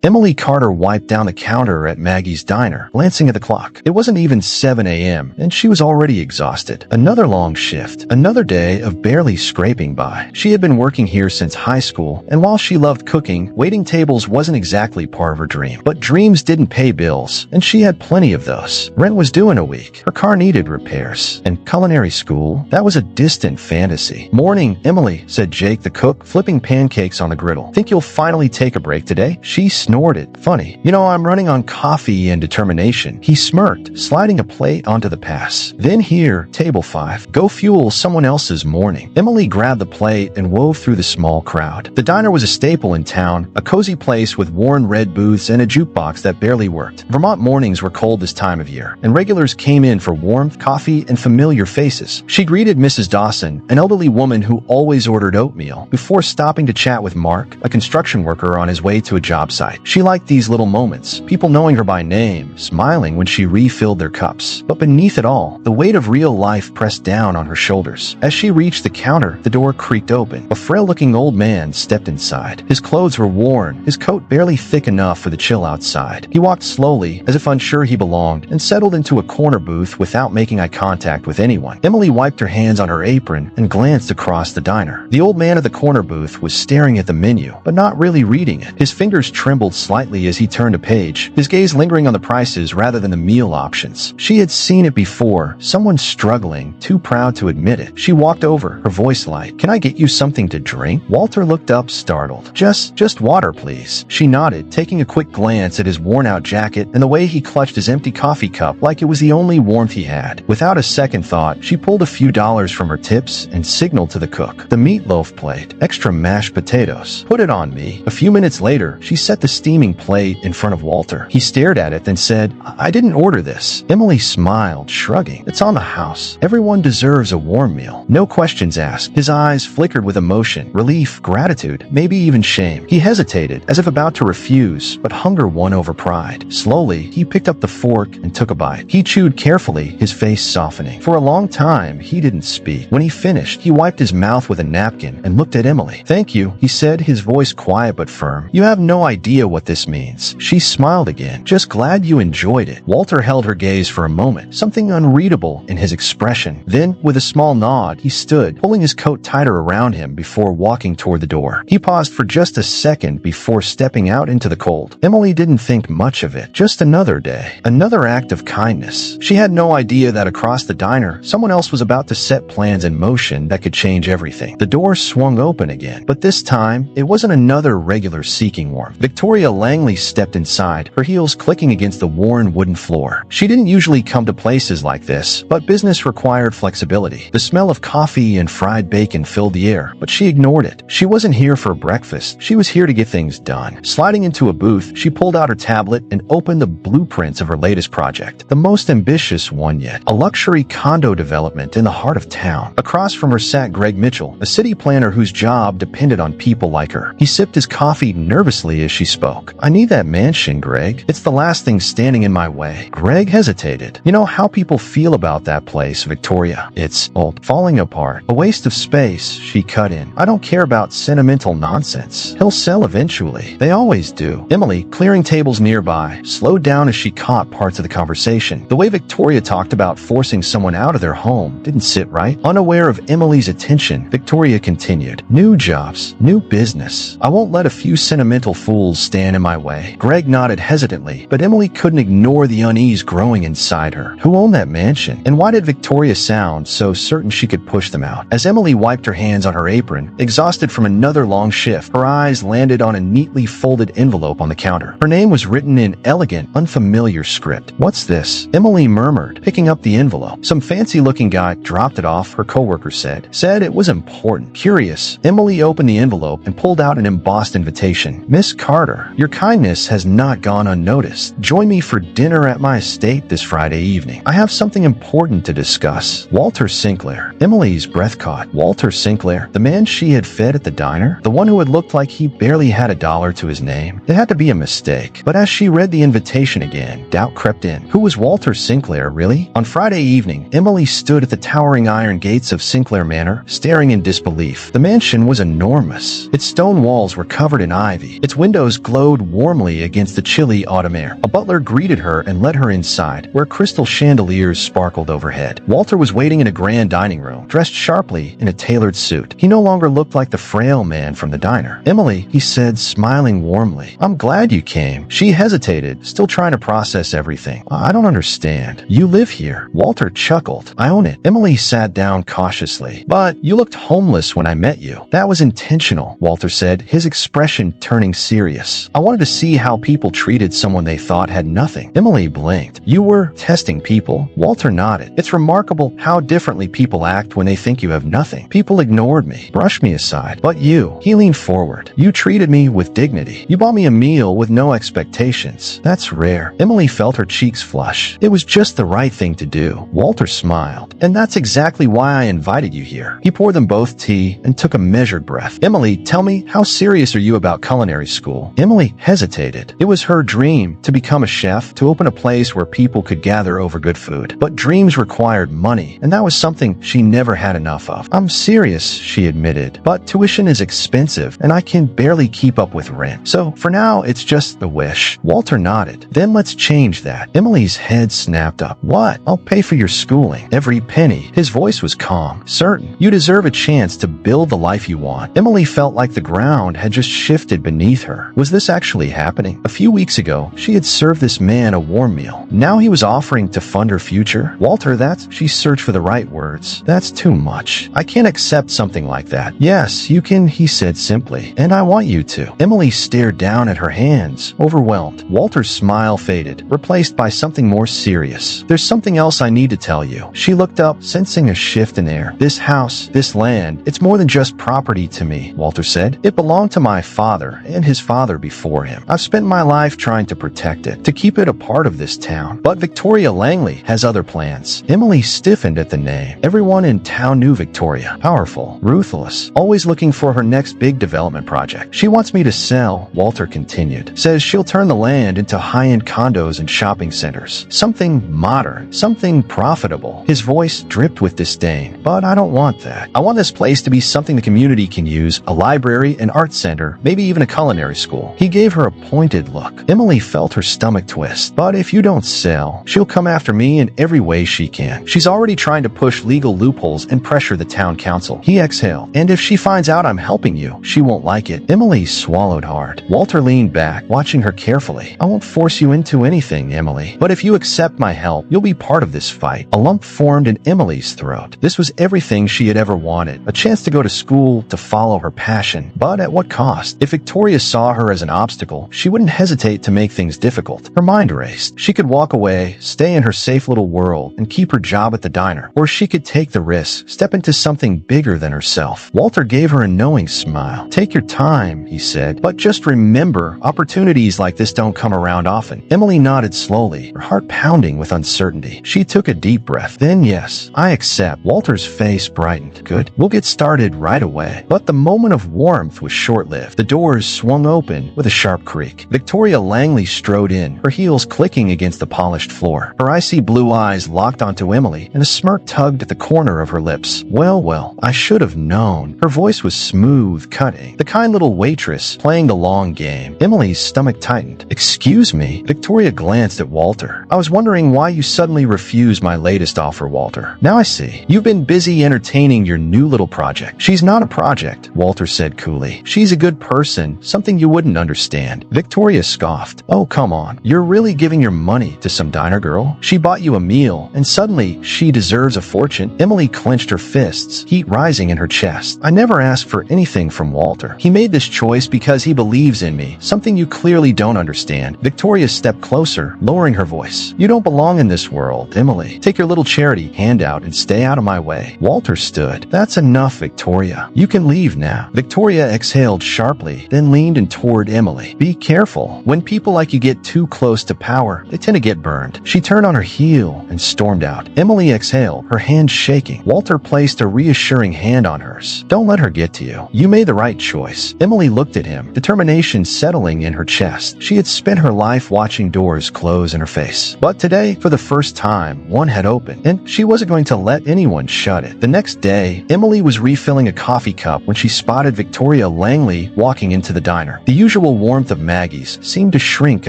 Emily Carter wiped down the counter at Maggie's diner, glancing at the clock. It wasn't even 7 a.m., and she was already exhausted. Another long shift, another day of barely scraping by. She had been working here since high school, and while she loved cooking, waiting tables wasn't exactly part of her dream. But dreams didn't pay bills, and she had plenty of those. Rent was due in a week, her car needed repairs, and culinary school, that was a distant fantasy. "Morning, Emily," said Jake the cook, flipping pancakes on the griddle. "Think you'll finally take a break today?" She snorted. "Funny. You know, I'm running on coffee and determination." He smirked, sliding a plate onto the pass. "Then here, table 5. Go fuel someone else's morning." Emily grabbed the plate and wove through the small crowd. The diner was a staple in town, a cozy place with worn red booths and a jukebox that barely worked. Vermont mornings were cold this time of year, and regulars came in for warmth, coffee, and familiar faces. She greeted Mrs. Dawson, an elderly woman who always ordered oatmeal, before stopping to chat with Mark, a construction worker on his way to a job site. She liked these little moments, people knowing her by name, smiling when she refilled their cups. But beneath it all, the weight of real life pressed down on her shoulders. As she reached the counter, the door creaked open. A frail-looking old man stepped inside. His clothes were worn, his coat barely thick enough for the chill outside. He walked slowly, as if unsure he belonged, and settled into a corner booth without making eye contact with anyone. Emily wiped her hands on her apron and glanced across the diner. The old man at the corner booth was staring at the menu, but not really reading it. His fingers trembled slightly as he turned a page, his gaze lingering on the prices rather than the meal options. She had seen it before, someone struggling, too proud to admit it. She walked over, her voice light. "Can I get you something to drink?" Walter looked up, startled. Just water, please." She nodded, taking a quick glance at his worn-out jacket and the way he clutched his empty coffee cup like it was the only warmth he had. Without a second thought, she pulled a few dollars from her tips and signaled to the cook. "The meatloaf plate, extra mashed potatoes. Put it on me." A few minutes later, she set the steaming plate in front of Walter. He stared at it, then said, "I didn't order this." Emily smiled, shrugging. "It's on the house. Everyone deserves a warm meal." No questions asked. His eyes flickered with emotion, relief, gratitude, maybe even shame. He hesitated, as if about to refuse, but hunger won over pride. Slowly, he picked up the fork and took a bite. He chewed carefully, his face softening. For a long time, he didn't speak. When he finished, he wiped his mouth with a napkin and looked at Emily. "Thank you," he said, his voice quiet but firm. "You have no idea what this means." She smiled again. "Just glad you enjoyed it." Walter held her gaze for a moment, something unreadable in his expression. Then, with a small nod, he stood, pulling his coat tighter around him before walking toward the door. He paused for just a second before stepping out into the cold. Emily didn't think much of it. Just another day. Another act of kindness. She had no idea that across the diner, someone else was about to set plans in motion that could change everything. The door swung open again, but this time, it wasn't another regular seeking warmth. Victoria Langley stepped inside, her heels clicking against the worn wooden floor. She didn't usually come to places like this, but business required flexibility. The smell of coffee and fried bacon filled the air, but she ignored it. She wasn't here for breakfast. She was here to get things done. Sliding into a booth, she pulled out her tablet and opened the blueprints of her latest project, the most ambitious one yet, a luxury condo development in the heart of town. Across from her sat Greg Mitchell, a city planner whose job depended on people like her. He sipped his coffee nervously as she spoke. "I need that mansion, Greg. It's the last thing standing in my way." Greg hesitated. "You know how people feel about that place, Victoria. It's old, falling apart, a waste of space." She cut in. "I don't care about sentimental nonsense. He'll sell eventually. They always do." Emily, clearing tables nearby, slowed down as she caught parts of the conversation. The way Victoria talked about forcing someone out of their home didn't sit right. Unaware of Emily's attention, Victoria continued. "New jobs, new business. I won't let a few sentimental fools stand in my way." Greg nodded hesitantly, but Emily couldn't ignore the unease growing inside her. Who owned that mansion? And why did Victoria sound so certain she could push them out? As Emily wiped her hands on her apron, exhausted from another long shift, her eyes landed on a neatly folded envelope on the counter. Her name was written in elegant, unfamiliar script. "What's this?" Emily murmured, picking up the envelope. "Some fancy-looking guy dropped it off," her coworker said. Said it was important. Curious, Emily opened the envelope and pulled out an embossed invitation. "Miss Carter, your kindness has not gone unnoticed. Join me for dinner at my estate this Friday evening. I have something important to discuss." Walter Sinclair. Emily's breath caught. Walter Sinclair, the man she had fed at the diner? The one who had looked like he barely had $1 to his name? It had to be a mistake. But as she read the invitation again, doubt crept in. Who was Walter Sinclair, really? On Friday evening, Emily stood at the towering iron gates of Sinclair Manor, staring in disbelief. The mansion was enormous. Its stone walls were covered in ivy, its windows glowed warmly against the chilly autumn air. A butler greeted her and led her inside, where crystal chandeliers sparkled overhead. Walter was waiting in a grand dining room, dressed sharply in a tailored suit. He no longer looked like the frail man from the diner. "Emily," he said, smiling warmly, "I'm glad you came." She hesitated, still trying to process everything. "I don't understand. You live here." Walter chuckled. "I own it." Emily sat down cautiously. "But you looked homeless when I met you." "That was intentional," Walter said, his expression turning serious. "I wanted to see how people treated someone they thought had nothing." Emily blinked. "You were testing people?" Walter nodded. "It's remarkable how differently people act when they think you have nothing. People ignored me, brushed me aside. But you," he leaned forward, "you treated me with dignity. You bought me a meal with no expectations. That's rare." Emily felt her cheeks flush. It was just the right thing to do. Walter smiled. "And that's exactly why I invited you here." He poured them both tea and took a measured breath. "Emily, tell me, how serious are you about culinary school?" Emily hesitated. It was her dream to become a chef, to open a place where people could gather over good food. But dreams required money, and that was something she never had enough of. "I'm serious," she admitted, "but tuition is expensive, and I can barely keep up with rent. So for now, it's just a wish." Walter nodded. "Then let's change that." Emily's head snapped up. "What?" "I'll pay for your schooling. Every penny." His voice was calm. "Certain. You deserve a chance to build the life you want." Emily felt like the ground had just shifted beneath her. Was this actually happening? A few weeks ago, she had served this man a warm meal. Now he was offering to fund her future. "Walter, she searched for the right words. "That's too much. I can't accept something like that." "Yes, you can," he said simply, "and I want you to." Emily stared down at her hands, overwhelmed. Walter's smile faded, replaced by something more serious. "There's something else I need to tell you." She looked up, sensing a shift in air. "This house, this land, it's more than just property to me," Walter said. "It belonged to my father and his father before him. I've spent my life trying to protect it, to keep it a part of this town. But Victoria Langley has other plans." Emily stiffened at the name. Everyone in town knew Victoria. Powerful, ruthless, always looking for her next big development project. "She wants me to sell," Walter continued. "Says she'll turn the land into high-end condos and shopping centers. Something modern, something profitable." His voice dripped with disdain. "But I don't want that. I want this place to be something the community can use, a library, an art center, maybe even a culinary school." He gave her a pointed look. Emily felt her stomach twist. "But if you don't sell, she'll come after me in every way she can. She's already trying to push legal loopholes and pressure the town council." He exhaled. "And if she finds out I'm helping you, she won't like it." Emily swallowed hard. Walter leaned back, watching her carefully. "I won't force you into anything, Emily. But if you accept my help, you'll be part of this fight." A lump formed in Emily's throat. This was everything she had ever wanted. A chance to go to school, to follow her passion. But at what cost? If Victoria saw her as an obstacle, she wouldn't hesitate to make things difficult. Her mind raced. She could walk away, stay in her safe little world, and keep her job at the diner. Or she could take the risk, step into something bigger than herself. Walter gave her a knowing smile. "Take your time," he said. "But just remember, opportunities like this don't come around often." Emily nodded slowly, her heart pounding with uncertainty. She took a deep breath. "Then yes, I accept." Walter's face brightened. "Good. We'll get started right away." But the moment of warmth was short-lived. The doors swung open with a sharp creak. Victoria Langley strode in, her heels clicking against the polished floor. Her icy blue eyes locked onto Emily, and a smirk tugged at the corner of her lips. Well, I should have known." Her voice was smooth, cutting. The kind little waitress playing the long game. Emily's stomach tightened. "Excuse me?" Victoria glanced at Walter. "I was wondering why you suddenly refused my latest offer, Walter." "Now I see. You've been busy entertaining your new little project." "She's not a project," Walter said coolly. "She's a good person, something you wouldn't understand." Victoria scoffed. "Oh, come on. You're really giving your money to some diner girl? She bought you a meal, and suddenly she deserves a fortune." Emily clenched her fists, heat rising in her chest. "I never asked for anything from Walter. He made this choice because he believes in me, something you clearly don't understand." Victoria stepped closer, lowering her voice. "You don't belong in this world, Emily. Take your little charity handout and stay out of my way." Walter stood. "That's enough, Victoria. You can leave now." Victoria exhaled sharply, then leaned and toward Emily. "Be careful. When people like you get too close to power, they tend to get burned." She turned on her heel and stormed out. Emily exhaled, her hand shaking. Walter placed a reassuring hand on hers. "Don't let her get to you. You made the right choice." Emily looked at him, determination settling in her chest. She had spent her life watching doors close in her face. But today, for the first time, one had opened, and she wasn't going to let anyone shut it. The next day, Emily was refilling a coffee cup when she spotted Victoria Langley walking into the diner. The usual usual warmth of Maggie's seemed to shrink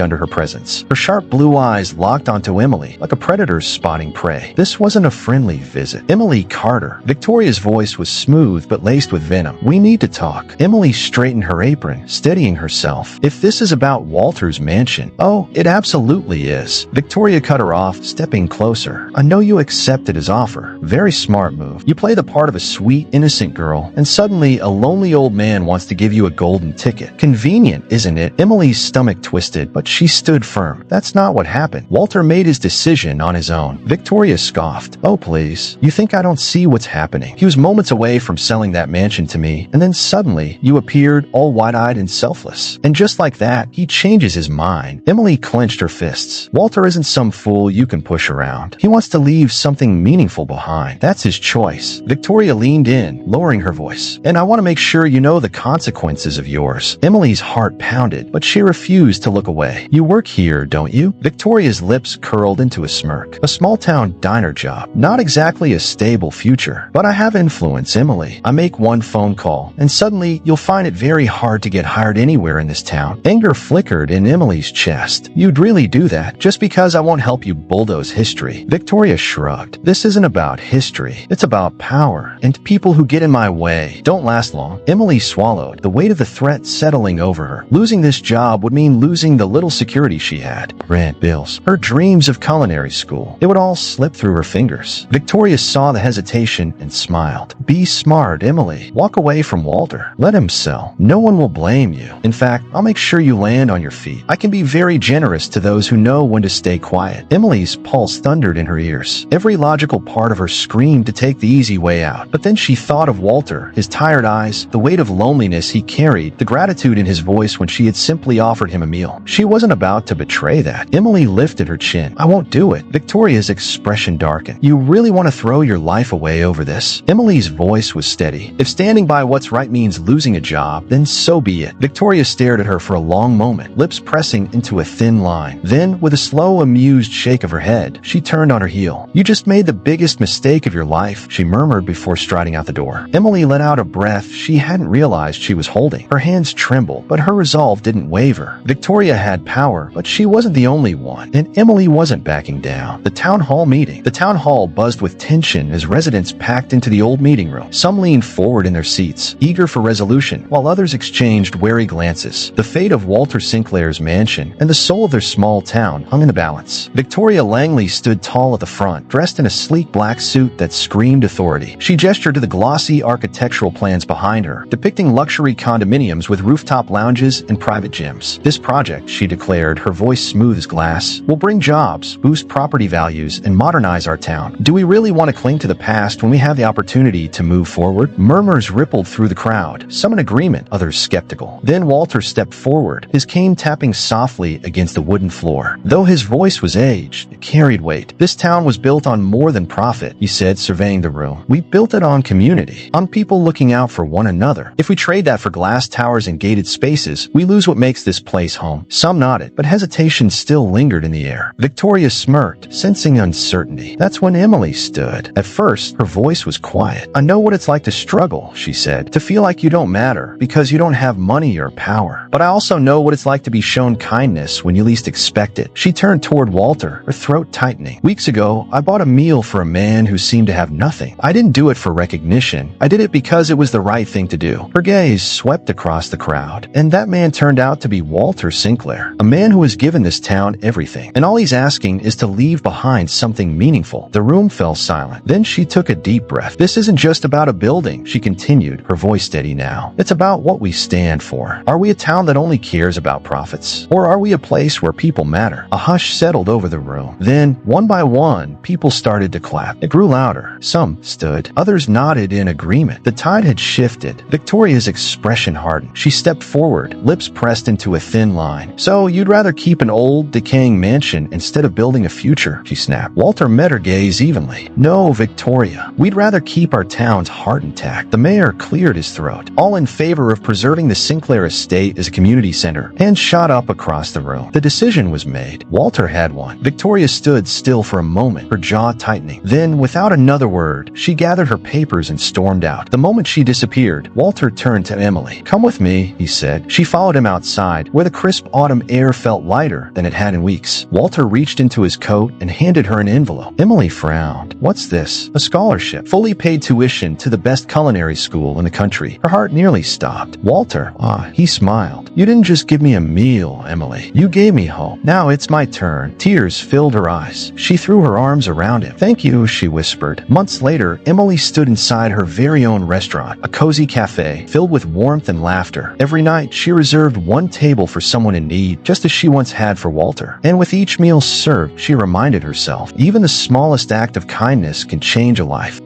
under her presence. Her sharp blue eyes locked onto Emily like a predator spotting prey. This wasn't a friendly visit. Emily Carter. Victoria's voice was smooth but laced with venom. We need to talk. Emily straightened her apron, steadying herself. If this is about Walter's mansion, oh, it absolutely is. Victoria cut her off, stepping closer. I know you accepted his offer. Very smart move. You play the part of a sweet, innocent girl, and suddenly a lonely old man wants to give you a golden ticket. Convenient, isn't it? Emily's stomach twisted, but she stood firm. That's not what happened. Walter made his decision on his own. Victoria scoffed. Oh, please. You think I don't see what's happening? He was moments away from selling that mansion to me, and then suddenly you appeared all wide-eyed and selfless. And just like that, he changes his mind. Emily clenched her fists. Walter isn't some fool you can push around. He wants to leave something meaningful behind. That's his choice. Victoria leaned in, lowering her voice. And I want to make sure you know the consequences of yours. Emily's heart pounded, but she refused to look away. You work here, don't you? Victoria's lips curled into a smirk. A small-town diner job. Not exactly a stable future, but I have influence, Emily. I make one phone call, and suddenly you'll find it very hard to get hired anywhere in this town. Anger flickered in Emily's chest. You'd really do that just because I won't help you bulldoze history. Victoria shrugged. This isn't about history. It's about power, and people who get in my way don't last long. Emily swallowed, the weight of the threat settling over her. Losing this job would mean losing the little security she had. Rent, bills, her dreams of culinary school. It would all slip through her fingers. Victoria saw the hesitation and smiled. Be smart, Emily. Walk away from Walter. Let him sell. No one will blame you. In fact, I'll make sure you land on your feet. I can be very generous to those who know when to stay quiet. Emily's pulse thundered in her ears. Every logical part of her screamed to take the easy way out. But then she thought of Walter, his tired eyes, the weight of loneliness he carried, the gratitude in his voice when she had simply offered him a meal. She wasn't about to betray that. Emily lifted her chin. I won't do it. Victoria's expression darkened. You really want to throw your life away over this? Emily's voice was steady. If standing by what's right means losing a job, then so be it. Victoria stared at her for a long moment, lips pressing into a thin line. Then, with a slow, amused shake of her head, she turned on her heel. You just made the biggest mistake of your life, she murmured before striding out the door. Emily let out a breath she hadn't realized she was holding. Her hands trembled, but her resolve didn't waver. Victoria had power, but she wasn't the only one, and Emily wasn't backing down. The town hall meeting. The town hall buzzed with tension as residents packed into the old meeting room. Some leaned forward in their seats, eager for resolution, while others exchanged wary glances. The fate of Walter Sinclair's mansion and the soul of their small town hung in the balance. Victoria Langley stood tall at the front, dressed in a sleek black suit that screamed authority. She gestured to the glossy architectural plans behind her, depicting luxury condominiums with rooftop lounges and private gyms. This project, she declared, her voice smooth as glass, will bring jobs, boost property values, and modernize our town. Do we really want to cling to the past when we have the opportunity to move forward? Murmurs rippled through the crowd, some in agreement, others skeptical. Then Walter stepped forward, his cane tapping softly against the wooden floor. Though his voice was aged, it carried weight. This town was built on more than profit, he said, surveying the room. We built it on community, on people looking out for one another. If we trade that for glass towers and gated spaces, we lose what makes this place home. Some nodded, but hesitation still lingered in the air. Victoria smirked, sensing uncertainty. That's when Emily stood. At first, her voice was quiet. I know what it's like to struggle, she said, to feel like you don't matter because you don't have money or power. But I also know what it's like to be shown kindness when you least expect it. She turned toward Walter, her throat tightening. Weeks ago, I bought a meal for a man who seemed to have nothing. I didn't do it for recognition. I did it because it was the right thing to do. Her gaze swept across the crowd, and that man turned out to be Walter Sinclair, a man who has given this town everything, and all he's asking is to leave behind something meaningful. The room fell silent. Then she took a deep breath. This isn't just about a building, she continued, her voice steady now. It's about what we stand for. Are we a town that only cares about profits? Or are we a place where people matter? A hush settled over the room. Then, one by one, people started to clap. It grew louder. Some stood. Others nodded in agreement. The tide had shifted. Victoria's expression hardened. She stepped forward, lips pressed into a thin line. So, you'd rather keep an old, decaying mansion instead of building a future, she snapped. Walter met her gaze evenly. No, Victoria. We'd rather keep our town's heart intact. The mayor cleared his throat, all in favor of preserving the Sinclair estate as a community center, and shot up across the room. The decision was made. Walter had one. Victoria stood still for a moment, her jaw tightening. Then, without another word, she gathered her papers and stormed out. The moment she disappeared, Walter turned to Emily. Come with me, he said. She She followed him outside, where the crisp autumn air felt lighter than it had in weeks. Walter reached into his coat and handed her an envelope. Emily frowned. What's this? A scholarship. Fully paid tuition to the best culinary school in the country. Her heart nearly stopped. Walter, he smiled. You didn't just give me a meal, Emily. You gave me hope. Now it's my turn. Tears filled her eyes. She threw her arms around him. Thank you, she whispered. Months later, Emily stood inside her very own restaurant, a cozy cafe filled with warmth and laughter. Every night, she reserved one table for someone in need, just as she once had for Walter. And with each meal served, she reminded herself, even the smallest act of kindness can change a life.